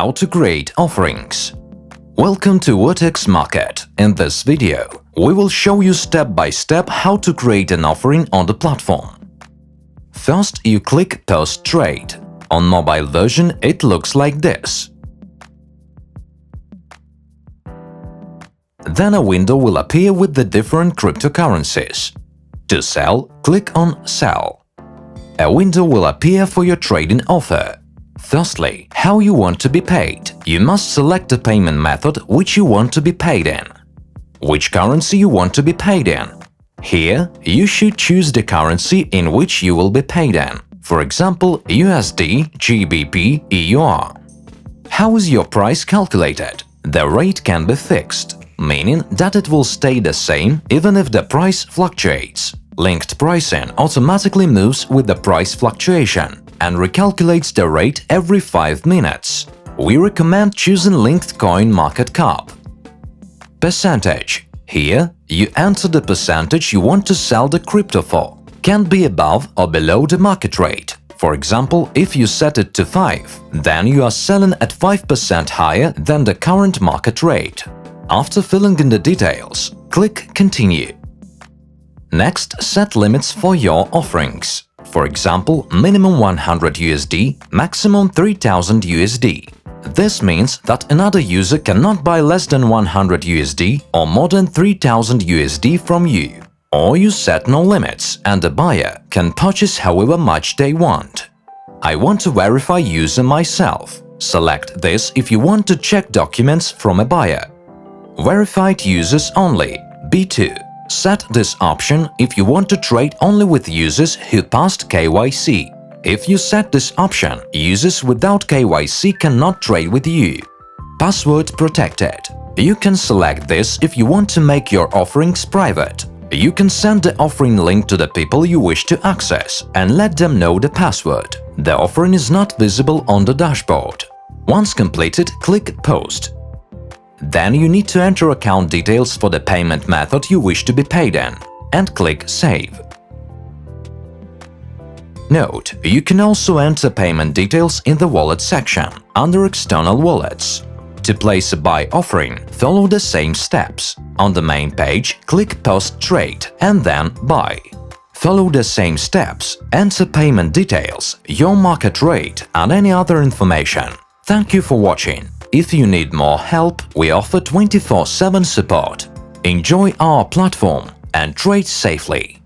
How to create offerings. Welcome to Vertex Market. In this video, we will show you step by step how to create an offering on the platform. First, you click Post Trade. On mobile version, it looks like this. Then a window will appear with the different cryptocurrencies. To sell, click on Sell. A window will appear for your trading offer. Firstly, how you want to be paid. You must select the payment method which you want to be paid in. Which currency you want to be paid in. Here, you should choose the currency in which you will be paid in. For example, USD, GBP, EUR. How is your price calculated? The rate can be fixed, meaning that it will stay the same even if the price fluctuates. Linked pricing automatically moves with the price fluctuation and recalculates the rate every 5 minutes. We recommend choosing linked coin market cap. Percentage. Here, you enter the percentage you want to sell the crypto for. Can be above or below the market rate. For example, if you set it to 5, then you are selling at 5% higher than the current market rate. After filling in the details, click Continue. Next, set limits for your offerings. For example, minimum 100 USD, maximum 3000 USD. This means that another user cannot buy less than 100 USD or more than 3000 USD from you. Or you set no limits and the buyer can purchase however much they want. I want to verify user myself. Select this if you want to check documents from a buyer. Verified users only, B2. Set this option if you want to trade only with users who passed KYC. If you set this option, users without KYC cannot trade with you. Password protected. You can select this if you want to make your offerings private. You can send the offering link to the people you wish to access and let them know the password. The offering is not visible on the dashboard. Once completed, click Post. Then you need to enter account details for the payment method you wish to be paid in and click Save. Note: you can also enter payment details in the Wallet section under External Wallets. To place a buy offering, follow the same steps. On the main page, click Post Trade and then Buy. Follow the same steps, enter payment details, your market rate and any other information. Thank you for watching. If you need more help, we offer 24/7 support. Enjoy our platform and trade safely.